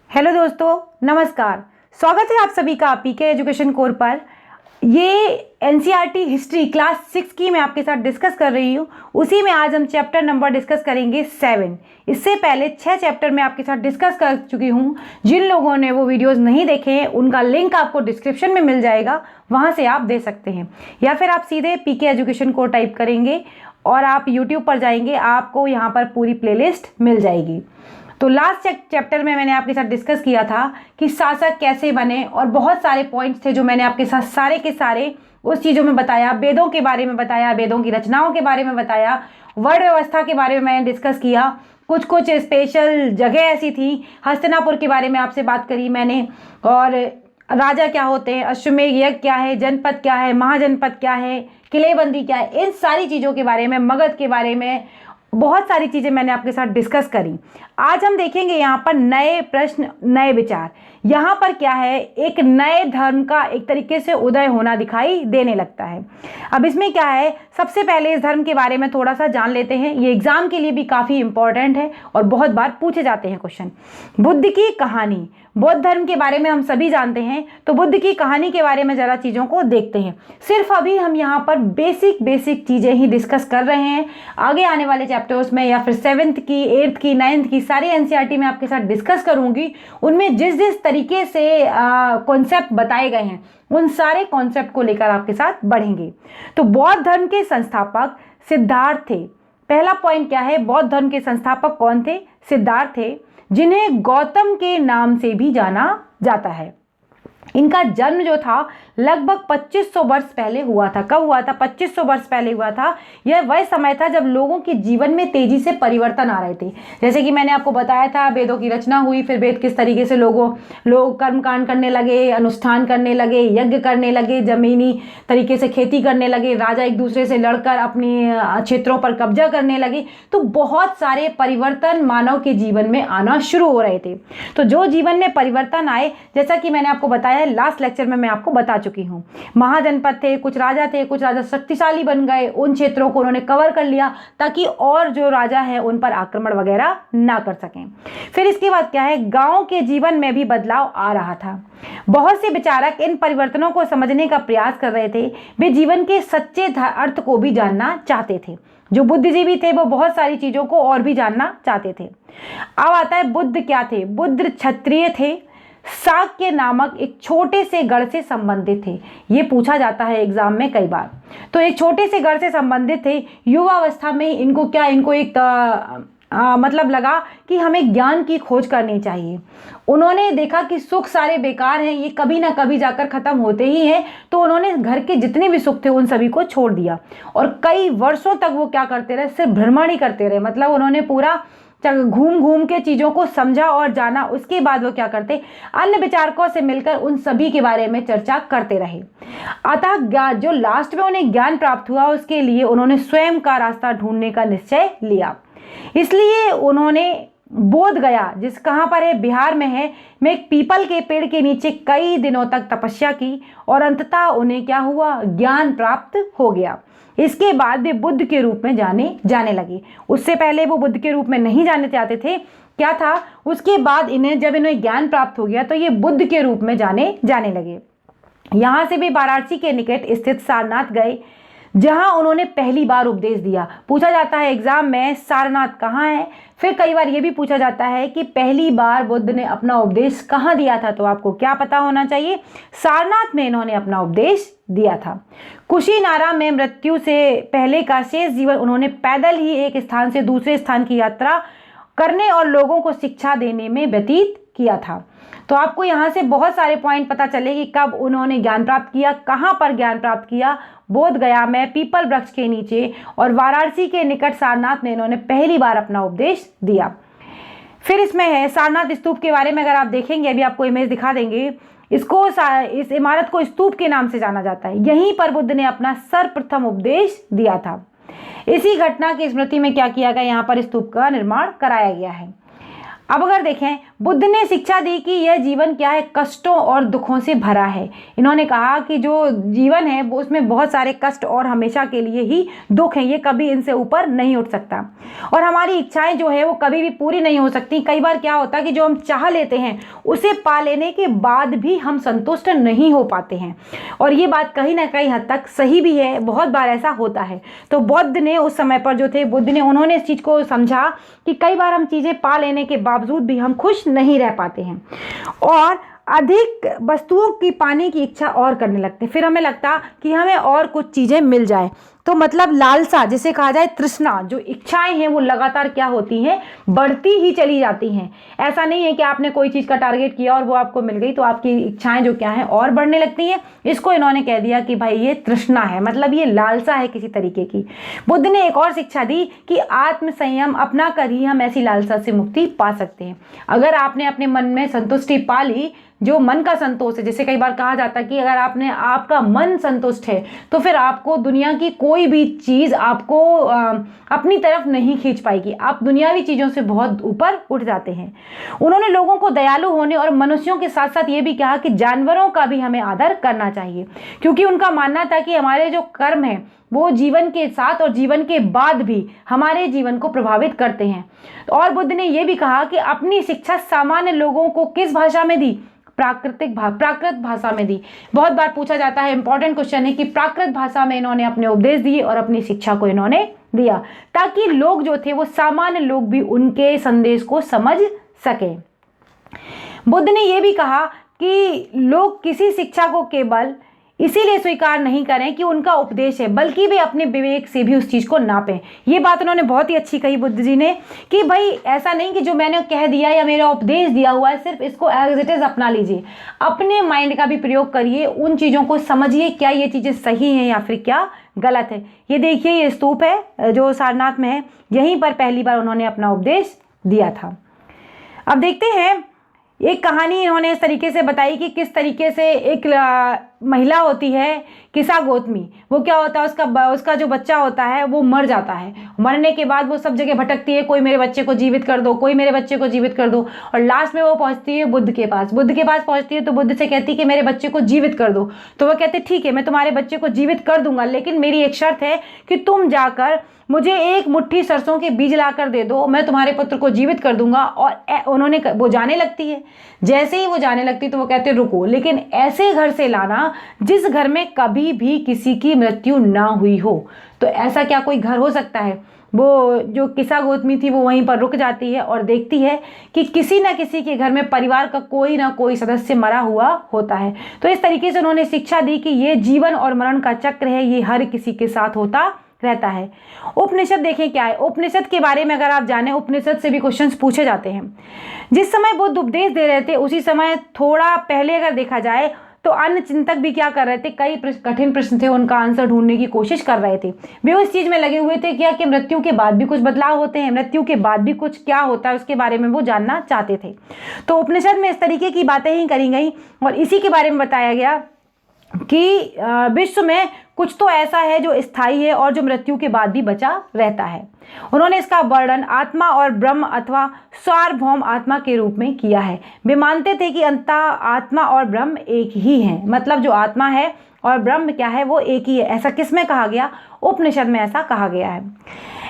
Hello दोस्तों, नमस्कार। स्वागत है आप सभी का पीके एजुकेशन कोर पर। ये एनसीईआरटी हिस्ट्री क्लास 6 की मैं आपके साथ डिस्कस कर रही हूँ। उसी में आज हम चैप्टर नंबर डिस्कस करेंगे 7। इससे पहले 6 चैप्टर मैं आपके साथ डिस्कस कर चुकी हूँ। जिन लोगों ने वो वीडियोस नहीं देखे हैं उनका लिंक आपको डिस्क्रिप्शन में मिल जाएगा, वहाँ से आप दे सकते हैं। या फिर आप सीधे पीके एजुकेशन कोर टाइप करेंगे और आप यूट्यूब पर जाएंगे, आपको यहाँ पर पूरी प्लेलिस्ट मिल जाएगी। तो लास्ट चैप्टर में मैंने आपके साथ डिस्कस किया था कि शासक कैसे बने और बहुत सारे पॉइंट्स थे जो मैंने आपके साथ सारे के सारे उस चीज़ों में बताया। वेदों के बारे में बताया, वेदों की रचनाओं के बारे में बताया, वर्ण व्यवस्था के बारे में मैंने डिस्कस किया। कुछ कुछ स्पेशल जगह ऐसी थी, हस्तिनापुर के बारे में आपसे बात करी मैंने, और राजा क्या होते हैं, अश्वमेध यज्ञ क्या है, जनपद क्या है, महाजनपद क्या है, किलेबंदी क्या है, इन सारी चीज़ों के बारे में, मगध के बारे में बहुत सारी चीज़ें मैंने आपके साथ डिस्कस करी। आज हम देखेंगे यहाँ पर नए प्रश्न, नए विचार। यहाँ पर क्या है, एक नए धर्म का एक तरीके से उदय होना दिखाई देने लगता है। अब इसमें क्या है, सबसे पहले इस धर्म के बारे में थोड़ा सा जान लेते हैं। ये एग्जाम के लिए भी काफ़ी इंपॉर्टेंट है और बहुत बार पूछे जाते हैं क्वेश्चन। बुद्ध की कहानी, बौद्ध धर्म के बारे में हम सभी जानते हैं, तो बुद्ध की कहानी के बारे में ज़रा चीज़ों को देखते हैं। सिर्फ अभी हम यहाँ पर बेसिक चीज़ें ही डिस्कस कर रहे हैं। आगे आने वाले चैप्टर्स में या फिर 7th की, 8th की, 9th की सारी एनसीईआरटी में आपके साथ डिस्कस करूँगी। उनमें जिस जिस तरीके से कॉन्सेप्ट बताए गए हैं उन सारे कॉन्सेप्ट को लेकर आपके साथ बढ़ेंगे। तो बौद्ध धर्म के संस्थापक सिद्धार्थ थे। पहला पॉइंट क्या है, बौद्ध धर्म के संस्थापक कौन थे? सिद्धार्थ थे, जिन्हें गौतम के नाम से भी जाना जाता है। इनका जन्म जो था लगभग 2500 वर्ष पहले हुआ था। कब हुआ था? 2500 वर्ष पहले हुआ था। यह वह समय था जब लोगों के जीवन में तेजी से परिवर्तन आ रहे थे। जैसे कि मैंने आपको बताया था, वेदों की रचना हुई, फिर वेद किस तरीके से लोग कर्मकांड करने लगे, अनुष्ठान करने लगे, यज्ञ करने लगे, जमीनी तरीके से खेती करने लगे, राजा एक दूसरे से लड़कर अपनी क्षेत्रों पर कब्जा करने लगे। तो बहुत सारे परिवर्तन मानव के जीवन में आना शुरू हो रहे थे। तो जो जीवन में परिवर्तन आए, जैसा कि मैंने आपको बताया लास्ट लेक्चर में मैं आपको बता चुकी हूँ, महाजनपद थे, कुछ राजा शक्तिशाली बन गए, उन क्षेत्रों को उन्होंने कवर कर लिया ताकि और जो राजा है उन पर आक्रमण वगैरह ना कर सकें। फिर इसके बाद क्या है, गांव के जीवन में भी बदलाव आ रहा था। बहुत से विचारक इन परिवर्तनों को समझने का प्रयास कर रहे थे। वे जीवन के सच्चे अर्थ को भी जानना चाहते थे। जो बुद्धिजीवी थे वो बहुत सारी चीजों को और भी जानना चाहते थे। अब आता है बुद्ध क्या थे। बुद्ध क्षत्रिय थे, शाक्य नामक एक छोटे से गढ़ से संबंधित थे। ये पूछा जाता है एग्जाम में कई बार। तो एक छोटे से गढ़ से संबंधित थे। युवावस्था में इनको एक मतलब लगा कि हमें ज्ञान की खोज करनी चाहिए। उन्होंने देखा कि सुख सारे बेकार हैं, ये कभी ना कभी जाकर खत्म होते ही हैं। तो उन्होंने घर के जितने भी सुख थे उन सभी को छोड़ दिया और कई वर्षों तक वो क्या करते रहे, सिर्फ भ्रमण ही करते रहे। मतलब उन्होंने पूरा घूम के चीज़ों को समझा और जाना। उसके बाद वो क्या करते, अन्य विचारकों से मिलकर उन सभी के बारे में चर्चा करते रहे। अतः जो लास्ट में उन्हें ज्ञान प्राप्त हुआ, उसके लिए उन्होंने स्वयं का रास्ता ढूंढने का निश्चय लिया। इसलिए उन्होंने बोध गया, जिस कहाँ पर है, बिहार में है, में एक पीपल के पेड़ के नीचे कई दिनों तक तपस्या की और अंततः उन्हें क्या हुआ, ज्ञान प्राप्त हो गया। इसके बाद वे बुद्ध के रूप में जाने लगे। उससे पहले वो बुद्ध के रूप में नहीं जाने चाहते थे। क्या था, उसके बाद जब इन्हें ज्ञान प्राप्त हो गया तो ये बुद्ध के रूप में जाने लगे। यहाँ से वे वाराणसी के निकट स्थित सारनाथ गए, जहां उन्होंने पहली बार उपदेश दिया। पूछा जाता है एग्जाम में, सारनाथ कहाँ है। फिर कई बार यह भी पूछा जाता है कि पहली बार बुद्ध ने अपना उपदेश कहाँ दिया था। तो आपको क्या पता होना चाहिए, सारनाथ में इन्होंने अपना उपदेश दिया था। कुशीनारा में मृत्यु से पहले का शेष जीवन उन्होंने पैदल ही एक स्थान से दूसरे स्थान की यात्रा करने और लोगों को शिक्षा देने में व्यतीत किया था। तो आपको यहाँ से बहुत सारे पॉइंट पता चले कि कब उन्होंने ज्ञान प्राप्त किया, कहाँ पर ज्ञान प्राप्त किया। बोध गया में, पीपल वृक्ष के नीचे और वाराणसी के निकट सारनाथ में इन्होंने पहली बार अपना उपदेश दिया। फिर इसमें है सारनाथ स्तूप के बारे में, अगर आप देखेंगे, अभी आपको इमेज दिखा देंगे, इस इमारत को स्तूप के नाम से जाना जाता है। यहीं पर बुद्ध ने अपना सर्वप्रथम उपदेश दिया था। इसी घटना की स्मृति में क्या किया गया, यहाँ पर स्तूप का निर्माण कराया गया है। अब अगर देखें, बुद्ध ने शिक्षा दी कि यह जीवन क्या है, कष्टों और दुखों से भरा है। इन्होंने कहा कि जो जीवन है वो उसमें बहुत सारे कष्ट और हमेशा के लिए ही दुख हैं, ये कभी इनसे ऊपर नहीं उठ सकता। और हमारी इच्छाएं जो है वो कभी भी पूरी नहीं हो सकती। कई बार क्या होता है कि जो हम चाह लेते हैं उसे पा लेने के बाद भी हम संतुष्ट नहीं हो पाते हैं, और ये बात कहीं ना कहीं हद तक सही भी है, बहुत बार ऐसा होता है। तो बुद्ध ने उस समय पर जो थे, उन्होंने इस चीज़ को समझा कि कई बार हम चीज़ें पा लेने के बावजूद भी हम खुश नहीं रह पाते हैं और अधिक वस्तुओं की पाने की इच्छा और करने लगते हैं। फिर हमें लगता कि हमें और कुछ चीज़ें मिल जाए, तो मतलब लालसा जिसे कहा जाए, तृष्णा, जो इच्छाएं हैं वो लगातार क्या होती हैं, बढ़ती ही चली जाती हैं। ऐसा नहीं है कि आपने कोई चीज़ का टारगेट किया और वो आपको मिल गई तो आपकी इच्छाएं जो क्या हैं और बढ़ने लगती हैं। इसको इन्होंने कह दिया कि भाई ये तृष्णा है, मतलब ये लालसा है किसी तरीके की। बुद्ध ने एक और शिक्षा दी कि आत्म संयम अपना कर ही हम ऐसी लालसा से मुक्ति पा सकते हैं। अगर आपने अपने मन में संतुष्टि पा ली, जो मन का संतोष है, जैसे कई बार कहा जाता है कि अगर आपका मन संतुष्ट है तो फिर आपको दुनिया की कोई भी चीज़ आपको अपनी तरफ नहीं खींच पाएगी, आप दुनियावी चीज़ों से बहुत ऊपर उठ जाते हैं। उन्होंने लोगों को दयालु होने और मनुष्यों के साथ साथ ये भी कहा कि जानवरों का भी हमें आदर करना चाहिए, क्योंकि उनका मानना था कि हमारे जो कर्म हैं वो जीवन के साथ और जीवन के बाद भी हमारे जीवन को प्रभावित करते हैं। और बुद्ध ने यह भी कहा कि अपनी शिक्षा सामान्य लोगों को किस भाषा में दी, प्राकृत भाषा में दी। बहुत बार पूछा जाता है, इंपॉर्टेंट क्वेश्चन है कि प्राकृत भाषा में इन्होंने अपने उपदेश दिए और अपनी शिक्षा को इन्होंने दिया, ताकि लोग जो थे वो सामान्य लोग भी उनके संदेश को समझ सकें। बुद्ध ने यह भी कहा कि लोग किसी शिक्षा को केवल इसीलिए स्वीकार नहीं करें कि उनका उपदेश है, बल्कि वे अपने विवेक से भी उस चीज़ को नापें। ये बात उन्होंने बहुत ही अच्छी कही बुद्ध जी ने कि भाई ऐसा नहीं कि जो मैंने कह दिया या मेरा उपदेश दिया हुआ है सिर्फ इसको एज इट इज़ अपना लीजिए, अपने माइंड का भी प्रयोग करिए, उन चीज़ों को समझिए क्या ये चीज़ें सही हैं या फिर क्या गलत है। ये देखिए, ये स्तूप है जो सारनाथ में है, यहीं पर पहली बार उन्होंने अपना उपदेश दिया था। अब देखते हैं, एक कहानी इन्होंने इस तरीके से बताई कि किस तरीके से एक महिला होती है किसा गौतमी, वो क्या होता है, उसका जो बच्चा होता है वो मर जाता है। मरने के बाद वो सब जगह भटकती है, कोई मेरे बच्चे को जीवित कर दो, कोई मेरे बच्चे को जीवित कर दो, और लास्ट में वो पहुंचती है बुद्ध के पास। बुद्ध के पास पहुंचती है तो बुद्ध से कहती है कि मेरे बच्चे को जीवित कर दो। तो वह कहते ठीक है, मैं तुम्हारे बच्चे को जीवित कर दूंगा, लेकिन मेरी एक शर्त है कि तुम जाकर मुझे एक मुट्ठी सरसों के बीज लाकर दे दो, मैं तुम्हारे पुत्र को जीवित कर दूंगा। और वो जाने लगती है। जैसे ही वो जाने लगती तो वो कहते रुको, लेकिन ऐसे घर से लाना जिस घर में कभी भी किसी की मृत्यु ना हुई हो। तो ऐसा क्या कोई घर हो सकता है? वो जो किसा गौतमी थी वो वहीं पर रुक जाती है और देखती है कि किसी ना किसी के घर में परिवार का कोई ना कोई सदस्य मरा हुआ होता है। तो इस तरीके से उन्होंने शिक्षा दी कि ये जीवन और मरण का चक्र है, ये हर किसी के साथ होता रहता है। उपनिषद देखें क्या है। उपनिषद के बारे में अगर आप जानें, उपनिषद से भी क्वेश्चंस पूछे जाते हैं। जिस समय बुद्ध उपदेश दे रहे थे उसी समय थोड़ा पहले अगर देखा जाए तो अन्य चिंतक भी क्या कर रहे थे, कई कठिन प्रश्न थे, उनका आंसर ढूंढने की कोशिश कर रहे थे। वे उस चीज में लगे हुए थे क्या कि मृत्यु के बाद भी कुछ बदलाव होते हैं, मृत्यु के बाद भी कुछ क्या होता है उसके बारे में वो जानना चाहते थे। तो उपनिषद में इस तरीके की बातें ही करी गई और इसी के बारे में बताया गया कि विश्व में कुछ तो ऐसा है जो स्थायी है और जो मृत्यु के बाद भी बचा रहता है। उन्होंने इसका वर्णन आत्मा और ब्रह्म अथवा सार्वभौम आत्मा के रूप में किया है। वे मानते थे कि अंततः आत्मा और ब्रह्म एक ही है, मतलब जो आत्मा है और ब्रह्म क्या है वो एक ही है। ऐसा किसमें कहा गया? उपनिषद में ऐसा कहा गया है।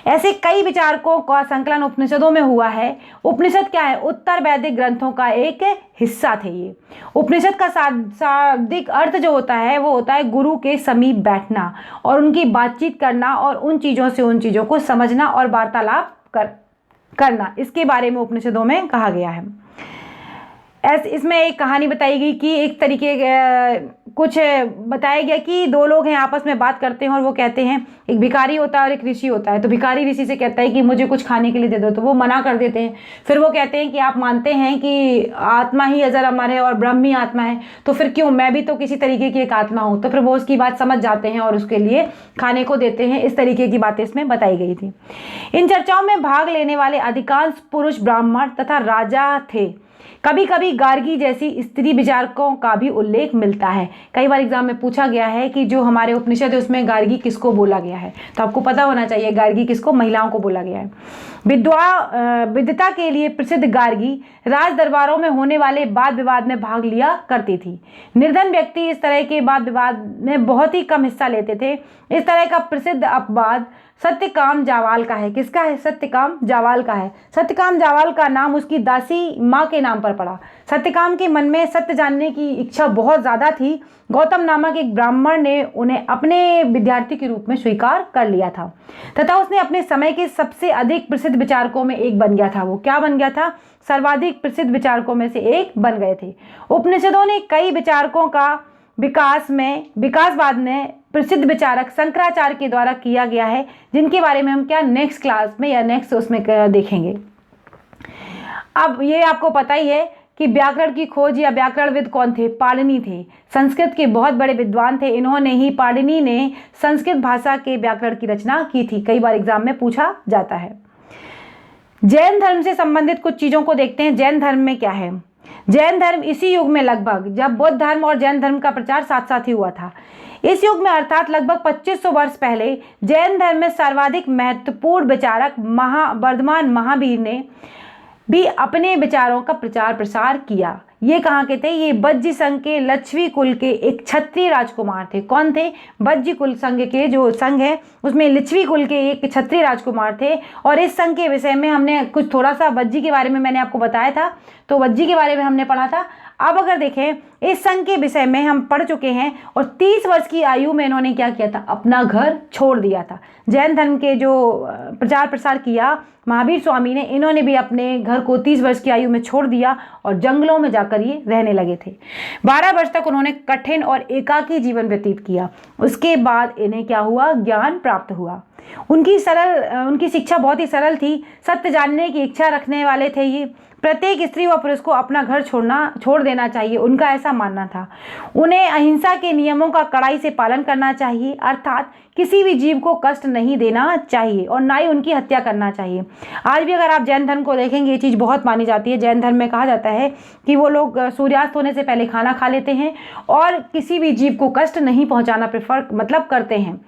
ऐसे कई विचारकों का संकलन उपनिषदों में हुआ है। उपनिषद क्या है? उत्तर वैदिक ग्रंथों का एक हिस्सा थे ये। उपनिषद का शाब्दिक अर्थ जो होता है वो होता है गुरु के समीप बैठना और उनकी बातचीत करना और उन चीज़ों से उन चीज़ों को समझना और वार्तालाप करना। इसके बारे में उपनिषदों में कहा गया है। इसमें एक कहानी बताई गई कि एक तरीके कुछ बताया गया कि दो लोग हैं आपस में बात करते हैं और वो कहते हैं, एक भिखारी होता है और एक ऋषि होता है। तो भिखारी ऋषि से कहता है कि मुझे कुछ खाने के लिए दे दो, तो वो मना कर देते हैं। फिर वो कहते हैं कि आप मानते हैं कि आत्मा ही अजर अमर है और ब्रह्म ही आत्मा है, तो फिर क्यों, मैं भी तो किसी तरीके की एक आत्मा हूँ। तो फिर वो उसकी बात समझ जाते हैं और उसके लिए खाने को देते हैं। इस तरीके की बातें इसमें बताई गई थी। इन चर्चाओं में भाग लेने वाले अधिकांश पुरुष ब्राह्मण तथा राजा थे। कभी कभी गार्गी जैसी स्त्री विचारकों का भी उल्लेख मिलता है। कई बार एग्जाम में पूछा गया है कि जो हमारे उपनिषद है उसमें गार्गी किसको बोला गया है, तो आपको पता होना चाहिए गार्गी किसको, महिलाओं को बोला गया है। विद्वता के लिए प्रसिद्ध गार्गी राज दरबारों में होने वाले वाद विवाद में भाग लिया करती थी। निर्धन व्यक्ति इस तरह के वाद विवाद में बहुत ही कम हिस्सा लेते थे। इस तरह का प्रसिद्ध अपवाद सत्यकाम जावाल का है। किसका है? सत्यकाम जावाल का है। सत्यकाम जावाल का नाम उसकी दासी माँ के नाम पर पड़ा। सत्यकाम के मन में सत्य जानने की इच्छा बहुत ज़्यादा थी। गौतम नामक एक ब्राह्मण ने उन्हें अपने विद्यार्थी के रूप में स्वीकार कर लिया था तथा उसने अपने समय के सबसे अधिक प्रसिद्ध विचारकों में एक बन गया था। वो क्या बन गया था? सर्वाधिक प्रसिद्ध विचारकों में से एक बन गए थे। उपनिषदों ने कई विचारकों का विकासवाद में प्रसिद्ध विचारक शंकराचार्य के द्वारा किया गया है, जिनके बारे में हम क्या नेक्स्ट क्लास में या नेक्स्ट उसमें देखेंगे। अब ये आपको पता ही है कि व्याकरण की खोज या व्याकरणविद कौन थे? पाणिनि थे। संस्कृत के बहुत बड़े विद्वान थे। इन्होंने ही, पाणिनि ने संस्कृत भाषा के व्याकरण की रचना की थी। कई बार एग्जाम में पूछा जाता है। जैन धर्म से संबंधित कुछ चीज़ों को देखते हैं। जैन धर्म में क्या है? जैन धर्म इसी युग में, लगभग जब बौद्ध धर्म और जैन धर्म का प्रचार साथ साथ ही हुआ था, इस युग में अर्थात लगभग 2500 वर्ष पहले जैन धर्म में सर्वाधिक महत्वपूर्ण विचारक वर्धमान महावीर ने भी अपने विचारों का प्रचार प्रसार किया। ये कहाँ के थे? ये बज्जी संघ के लक्ष्मी कुल के एक क्षत्रिय राजकुमार थे। कौन थे? बज्जी कुल संघ के जो संघ है उसमें लिच्छवी कुल के एक क्षत्रिय राजकुमार थे। और इस संघ के विषय में हमने कुछ थोड़ा सा बज्जी के बारे में मैंने आपको बताया था, तो बज्जी के बारे में हमने पढ़ा था। अब अगर देखें इस संघ के विषय में हम पढ़ चुके हैं और 30 वर्ष की आयु में इन्होंने क्या किया था? अपना घर छोड़ दिया था। जैन धर्म के जो प्रचार प्रसार किया महावीर स्वामी ने, इन्होंने भी अपने घर को 30 वर्ष की आयु में छोड़ दिया और जंगलों में जाकर ये रहने लगे थे। 12 वर्ष तक उन्होंने कठिन और एकाकी जीवन व्यतीत किया। उसके बाद इन्हें क्या हुआ? ज्ञान प्राप्त हुआ। उनकी शिक्षा बहुत ही सरल थी। सत्य जानने की इच्छा रखने वाले थे ये। प्रत्येक स्त्री व पुरुष को अपना घर छोड़ देना चाहिए, उनका ऐसा मानना था। उन्हें अहिंसा के नियमों का कड़ाई से पालन करना चाहिए, अर्थात किसी भी जीव को कष्ट नहीं देना चाहिए और ना ही उनकी हत्या करना चाहिए। आज भी अगर आप जैन धर्म को देखेंगे ये चीज़ बहुत मानी जाती है। जैन धर्म में कहा जाता है कि वो लोग सूर्यास्त होने से पहले खाना खा लेते हैं और किसी भी जीव को कष्ट नहीं पहुँचाना करते हैं।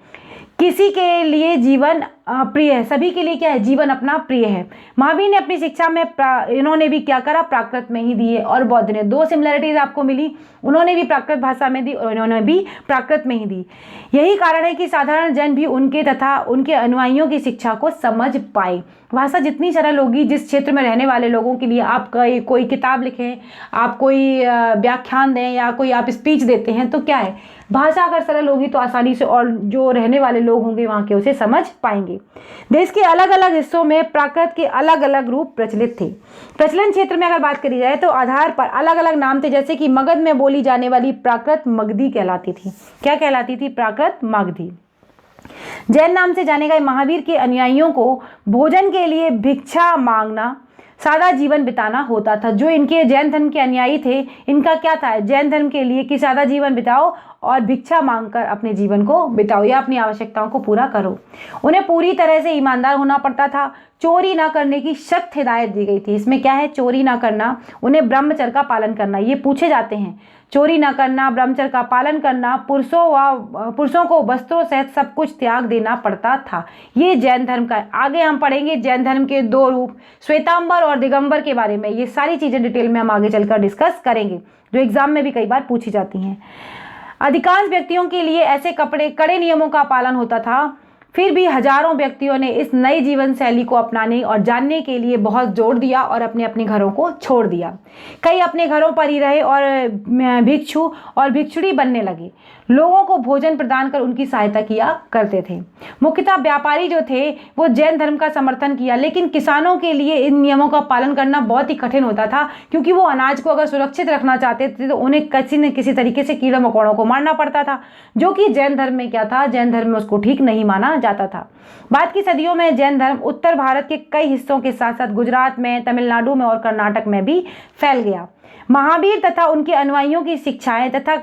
किसी के लिए जीवन प्रिय है, सभी के लिए क्या है? जीवन अपना प्रिय है। महावीर ने अपनी शिक्षा में इन्होंने भी क्या करा? प्राकृत में ही दी है। और बौद्ध ने, 2 सिमिलरिटीज आपको मिली, उन्होंने भी प्राकृत भाषा में दी और इन्होंने भी प्राकृत में ही दी। यही कारण है कि साधारण जन भी उनके तथा उनके अनुयायियों की शिक्षा को समझ पाए। भाषा जितनी सरल होगी, जिस क्षेत्र में रहने वाले लोगों के लिए आप कोई किताब लिखें, आप कोई व्याख्यान दें या कोई आप स्पीच देते हैं, तो क्या है? भाषा अगर सरल होगी तो आसानी से और जो रहने वाले लोग होंगे वहाँ के उसे समझ पाएंगे। देश के अलग अलग हिस्सों में प्राकृत के अलग अलग रूप प्रचलित थे। प्रचलन क्षेत्र में अगर बात करी जाए तो आधार पर अलग अलग नाम थे। जैसे कि मगध में बोली जाने वाली प्राकृत मगधी कहलाती थी। क्या कहलाती थी? प्राकृत मगधी। जैन नाम से जाने गए महावीर के अनुयायियों को भोजन के लिए भिक्षा मांगना, सादा जीवन बिताना होता था। जो इनके जैन धर्म के अनुयायी थे, इनका क्या था? जैन धर्म के लिए कि सादा जीवन बिताओ और भिक्षा मांगकर अपने जीवन को बिताओ या अपनी आवश्यकताओं को पूरा करो। उन्हें पूरी तरह से ईमानदार होना पड़ता था। चोरी ना करने की सख्त हिदायत दी गई थी। इसमें क्या है? चोरी ना करना, उन्हें ब्रह्मचर्य का पालन करना। ये पूछे जाते हैं। चोरी ना करना, ब्रह्मचर्य का पालन करना, पुरुषों को वस्त्रों सहित सब कुछ त्याग देना पड़ता था। ये जैन धर्म का है। आगे हम पढ़ेंगे जैन धर्म के 2 रूप, श्वेतांबर और दिगंबर के बारे में। ये सारी चीज़ें डिटेल में हम आगे चलकर डिस्कस करेंगे, जो एग्जाम में भी कई बार पूछी जाती हैं। अधिकांश व्यक्तियों के लिए ऐसे कड़े नियमों का पालन होता था। फिर भी हजारों व्यक्तियों ने इस नई जीवन शैली को अपनाने और जानने के लिए बहुत जोर दिया और अपने अपने घरों को छोड़ दिया। कई अपने घरों पर ही रहे और भिक्षु और भिक्षुणी बनने लगे। लोगों को भोजन प्रदान कर उनकी सहायता किया करते थे। मुख्यतः व्यापारी जो थे वो जैन धर्म का समर्थन किया, लेकिन किसानों के लिए इन नियमों का पालन करना बहुत ही कठिन होता था, क्योंकि वो अनाज को अगर सुरक्षित रखना चाहते थे तो उन्हें किसी न किसी तरीके से कीड़े मकोड़ों को मारना पड़ता था, जो कि जैन धर्म में क्या था? जैन धर्म में उसको ठीक नहीं माना जाता था। बाद की सदियों में जैन धर्म उत्तर भारत के कई हिस्सों के साथ साथ गुजरात में, तमिलनाडु में और कर्नाटक में भी फैल गया। महावीर तथा उनके अनुयायियों की शिक्षाएं तथा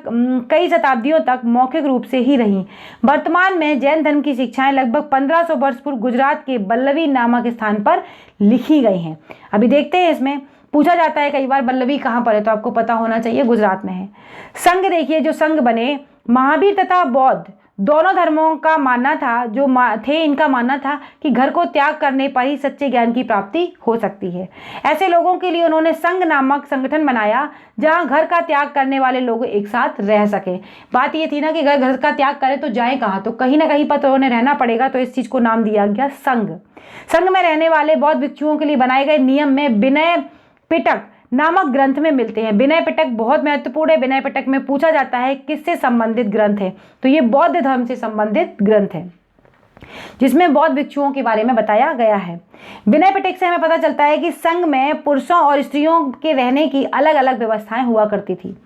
कई शताब्दियों तक मौखिक रूप से ही रहीं। वर्तमान में जैन धर्म की शिक्षाएं लगभग 1500 वर्ष पूर्व गुजरात के बल्लवी नामक स्थान पर लिखी गई हैं। अभी देखते हैं इसमें पूछा जाता है कई बार वल्लभी कहाँ पर है, तो आपको पता होना चाहिए गुजरात में है। संघ देखिए, जो संघ बने, महावीर तथा बौद्ध दोनों धर्मों का मानना था, इनका मानना था कि घर को त्याग करने पर ही सच्चे ज्ञान की प्राप्ति हो सकती है। ऐसे लोगों के लिए उन्होंने संघ नामक संगठन बनाया, जहां घर का त्याग करने वाले लोग एक साथ रह सके। बात ये थी ना कि अगर घर का त्याग करें तो जाएं कहाँ, तो कहीं ना कहीं पर तो उन्हें रहना पड़ेगा, तो इस चीज को नाम दिया गया संघ। संघ में रहने वाले बौद्ध भिक्षुओं के लिए बनाए गए नियम में विनय पिटक नामक ग्रंथ में मिलते हैं। विनय पिटक बहुत महत्वपूर्ण है। विनय पिटक में पूछा जाता है किससे संबंधित ग्रंथ है, तो ये बौद्ध धर्म से संबंधित ग्रंथ है, जिसमें बौद्ध भिक्षुओं के बारे में बताया गया है। विनय पिटक से हमें पता चलता है कि संघ में पुरुषों और स्त्रियों के रहने की अलग अलग व्यवस्थाएं हुआ करती थी।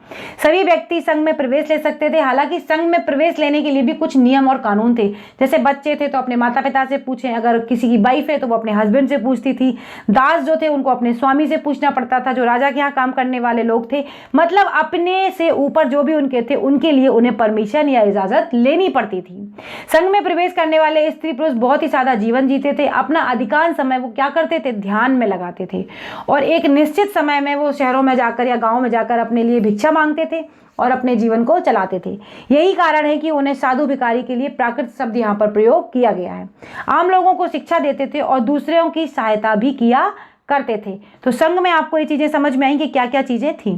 सभी व्यक्ति संघ में प्रवेश ले सकते थे। हालांकि संघ में प्रवेश लेने के लिए भी कुछ नियम और कानून थे। जैसे बच्चे थे तो अपने माता पिता से पूछें, अगर किसी की वाइफ है तो वो अपने हस्बैंड से पूछती थी। दास जो थे उनको अपने स्वामी से पूछना पड़ता था, जो राजा के यहाँ काम करने वाले लोग थे। मतलब अपने से ऊपर जो भी उनके थे उनके लिए उन्हें परमिशन या इजाजत लेनी पड़ती थी। संघ में प्रवेश करने वाले स्त्री पुरुष बहुत ही सादा जीवन जीते थे। अपना अधिकांश समय वो क्या करते थे, ध्यान में लगाते थे, और एक निश्चित समय में वो शहरों में जाकर या गांव में जाकर अपने लिए भिक्षा मांगते थे और अपने जीवन को चलाते थे। यही कारण है कि उन्हें साधु भिखारी के लिए प्राकृत शब्द यहाँ पर प्रयोग किया गया है। आम लोगों को शिक्षा देते थे और दूसरों की सहायता भी किया करते थे। तो संघ में आपको ये चीजें समझ में आई कि क्या क्या चीजें थी।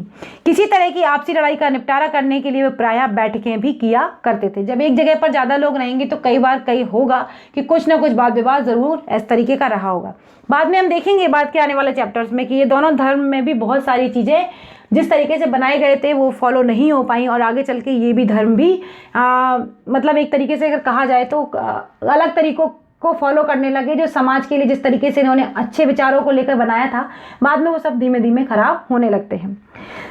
किसी तरह की आपसी लड़ाई का निपटारा करने के लिए वे प्रायः बैठकें भी किया करते थे। जब एक जगह पर ज्यादा लोग रहेंगे तो कई बार होगा कि कुछ ना कुछ वाद विवाद जरूर इस तरीके का रहा होगा। बाद में हम देखेंगे बाद के आने वाले चैप्टर्स में कि ये दोनों धर्म में भी बहुत सारी चीजें जिस तरीके से बनाए गए थे वो फॉलो नहीं हो पाई, और आगे चल के ये भी धर्म भी मतलब एक तरीके से अगर कहा जाए तो अलग तरीकों को फॉलो करने लगे। जो समाज के लिए जिस तरीके से इन्होंने अच्छे विचारों को लेकर बनाया था, बाद में वो सब धीमे धीमे खराब होने लगते हैं।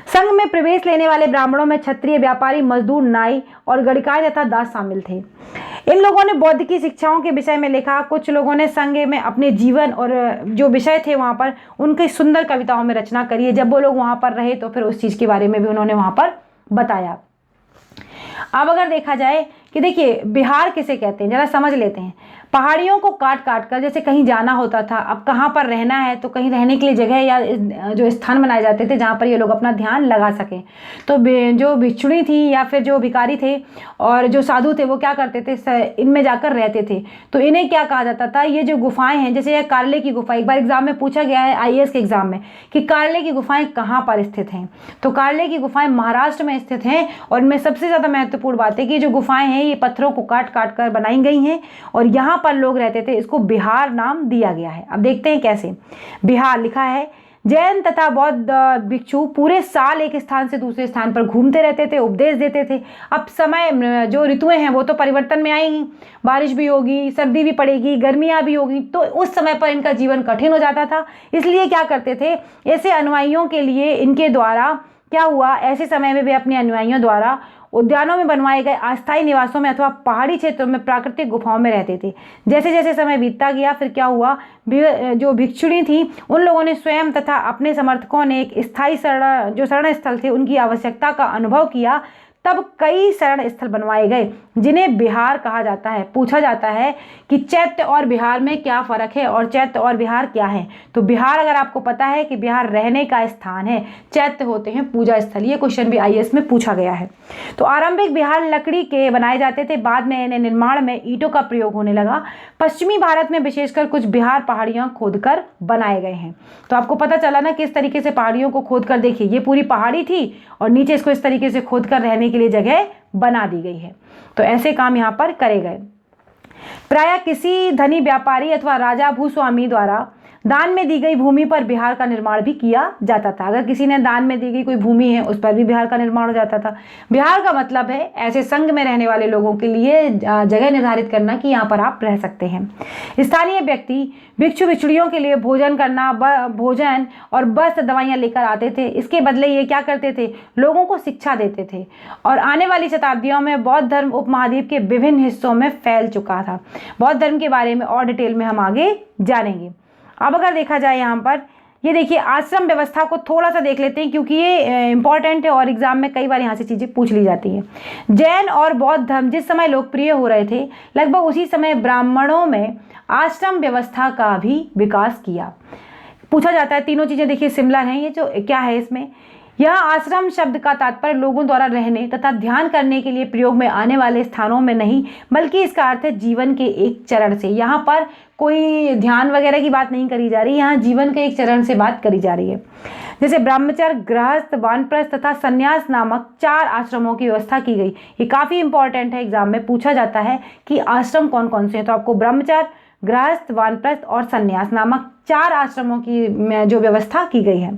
संघ में प्रवेश लेने वाले ब्राह्मणों में क्षत्रिय, व्यापारी, मजदूर, नाई और गणिकाय तथा दास शामिल थे। इन लोगों ने बौद्ध की शिक्षाओं के विषय में लिखा। कुछ लोगों ने संघ में अपने जीवन और जो विषय थे वहाँ पर उनकी सुंदर कविताओं में रचना करी है। जब वो लोग वहाँ पर रहे तो फिर उस चीज़ के बारे में भी उन्होंने वहाँ पर बताया। अब अगर देखा जाए कि देखिए बिहार किसे कहते हैं, जरा समझ लेते हैं। पहाड़ियों को काट काट कर जैसे कहीं जाना होता था, अब कहाँ पर रहना है तो कहीं रहने के लिए जगह या जो स्थान बनाए जाते थे जहाँ पर ये लोग अपना ध्यान लगा सकें। तो जो भिक्षुणी थी या फिर जो भिखारी थे और जो साधु थे वो क्या करते थे, इनमें जाकर रहते थे। तो इन्हें क्या कहा जाता था, ये जो गुफाएं हैं, जैसे यह कार्ले की गुफा, एक बार एग्जाम में पूछा गया है IAS के एग्जाम में कि कार्ले की गुफाएं कहाँ पर स्थित हैं। तो कार्ले की गुफाएं महाराष्ट्र में स्थित हैं, और इनमें सबसे ज़्यादा महत्वपूर्ण बात है कि जो गुफाएं हैं ये पत्थरों को काट काट कर बनाई गई हैं और यहाँ पर लोग रहते थे। इसको बिहार नाम दिया गया है। अब देखते हैं कैसे। बिहार लिखा है, जैन तथा बौद्ध भिक्षु पूरे साल एक स्थान से दूसरे स्थान पर घूमते रहते थे, उपदेश देते थे। अब समय जो ऋतुएं हैं वो तो परिवर्तन में आएंगी, बारिश भी होगी, सर्दी भी पड़ेगी, गर्मियां भी होगी, तो उस समय पर इनका जीवन कठिन हो जाता था। इसलिए क्या करते थे, ऐसे अनुयायियों के लिए इनके द्वारा क्या हुआ, ऐसे समय में वे अपने अनुयायियों द्वारा उद्यानों में बनवाए गए अस्थायी निवासों में अथवा पहाड़ी क्षेत्रों में प्राकृतिक गुफाओं में रहते थे। जैसे जैसे समय बीतता गया फिर क्या हुआ, जो भिक्षुणी थी उन लोगों ने स्वयं तथा अपने समर्थकों ने एक स्थायी शरण स्थल थे उनकी आवश्यकता का अनुभव किया। तब कई शरण स्थल बनवाए गए जिन्हें बिहार कहा जाता है। पूछा जाता है कि चैत्य और बिहार में क्या फर्क है और चैत्य और बिहार क्या है। तो बिहार अगर आपको पता है कि बिहार रहने का स्थान है, चैत्य होते हैं पूजा स्थल। ये क्वेश्चन भी IAS में पूछा गया है। तो आरंभिक बिहार लकड़ी के बनाए जाते थे, बाद में इन्हें निर्माण में ईंटों का प्रयोग होने लगा। पश्चिमी भारत में विशेषकर कुछ बिहार पहाड़ियां खोदकर बनाए गए हैं। तो आपको पता चला ना किस तरीके से पहाड़ियों को खोदकर, देखिए ये पूरी पहाड़ी थी और नीचे इसको इस तरीके से खोदकर रहने के लिए जगह बना दी गई है। तो ऐसे काम यहाँ पर करे गए। प्रायः किसी धनी व्यापारी अथवा राजा भूस्वामी द्वारा दान में दी गई भूमि पर बिहार का निर्माण भी किया जाता था। अगर किसी ने दान में दी गई कोई भूमि है उस पर भी बिहार का निर्माण हो जाता था। बिहार का मतलब है ऐसे संघ में रहने वाले लोगों के लिए जगह निर्धारित करना कि यहाँ पर आप रह सकते हैं। स्थानीय व्यक्ति भिक्षु भिक्षुड़ियों के लिए भोजन करना, भोजन और वस्त्र दवाइयाँ लेकर आते थे। इसके बदले ये क्या करते थे, लोगों को शिक्षा देते थे। और आने वाली शताब्दियों में बौद्ध धर्म उपमहाद्वीप के विभिन्न हिस्सों में फैल चुका था। बौद्ध धर्म के बारे में और डिटेल में हम आगे जानेंगे। अब अगर देखा जाए यहाँ पर, ये देखिए आश्रम व्यवस्था को थोड़ा सा देख लेते हैं क्योंकि ये इंपॉर्टेंट है और एग्जाम में कई बार यहाँ से चीज़ें पूछ ली जाती हैं। जैन और बौद्ध धर्म जिस समय लोकप्रिय हो रहे थे, लगभग उसी समय ब्राह्मणों में आश्रम व्यवस्था का भी विकास किया। पूछा जाता है। तीनों चीज़ें देखिए सिमिलर हैं। ये जो क्या है इसमें, यह आश्रम शब्द का तात्पर्य लोगों द्वारा रहने तथा ध्यान करने के लिए प्रयोग में आने वाले स्थानों में नहीं, बल्कि इसका अर्थ है जीवन के एक चरण से। यहाँ पर कोई ध्यान वगैरह की बात नहीं करी जा रही, यहाँ जीवन के एक चरण से बात करी जा रही है। जैसे ब्रह्मचर्य, गृहस्थ, वानप्रस्थ तथा संन्यास नामक 4 आश्रमों की व्यवस्था की गई। ये काफ़ी इंपॉर्टेंट है, एग्जाम में पूछा जाता है कि आश्रम कौन कौन से हैं। तो आपको ब्रह्मचर्य, गृहस्थ, वानप्रस्थ और संन्यास नामक 4 आश्रमों की जो व्यवस्था की गई है।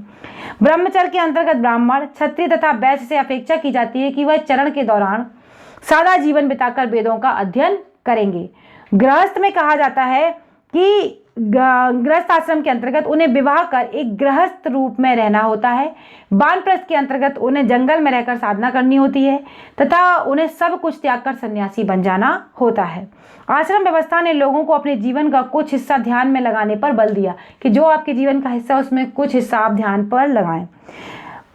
ब्रह्मचर्य के अंतर्गत ब्राह्मण, क्षत्रिय तथा वैश्य से अपेक्षा की जाती है कि वह चरण के दौरान सादा जीवन बिताकर वेदों का अध्ययन करेंगे। गृहस्थ में कहा जाता है कि गृहस्थ आश्रम के अंतर्गत उन्हें विवाह कर एक गृहस्थ रूप में रहना होता है। वानप्रस्थ के अंतर्गत उन्हें जंगल में रहकर साधना करनी होती है तथा उन्हें सब कुछ त्याग कर सन्यासी बन जाना होता है। आश्रम व्यवस्था ने लोगों को अपने जीवन का कुछ हिस्सा ध्यान में लगाने पर बल दिया कि जो आपके जीवन का हिस्सा उसमें कुछ हिस्सा आप ध्यान पर लगाएं।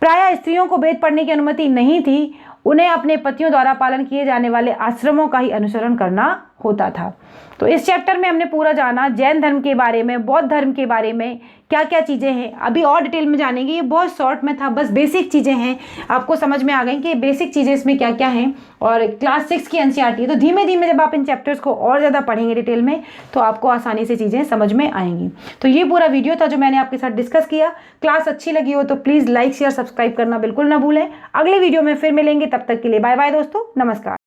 प्रायः स्त्रियों को वेद पढ़ने की अनुमति नहीं थी, उन्हें अपने पतियों द्वारा पालन किए जाने वाले आश्रमों का ही अनुसरण करना होता था। तो इस चैप्टर में हमने पूरा जाना जैन धर्म के बारे में, बौद्ध धर्म के बारे में, क्या क्या चीज़ें हैं। अभी और डिटेल में जानेंगे, ये बहुत शॉर्ट में था, बस बेसिक चीज़ें हैं। आपको समझ में आ गई कि बेसिक चीज़ें इसमें क्या क्या हैं। और क्लास 6 की एनसीईआरटी है, तो धीमे धीमे जब आप इन चैप्टर्स को और ज़्यादा पढ़ेंगे डिटेल में तो आपको आसानी से चीज़ें समझ में आएंगी। तो ये पूरा वीडियो था जो मैंने आपके साथ डिस्कस किया। क्लास अच्छी लगी हो तो प्लीज़ लाइक, शेयर, सब्सक्राइब करना बिल्कुल ना भूलें। अगले वीडियो में फिर मिलेंगे, तब तक के लिए बाय बाय दोस्तों, नमस्कार।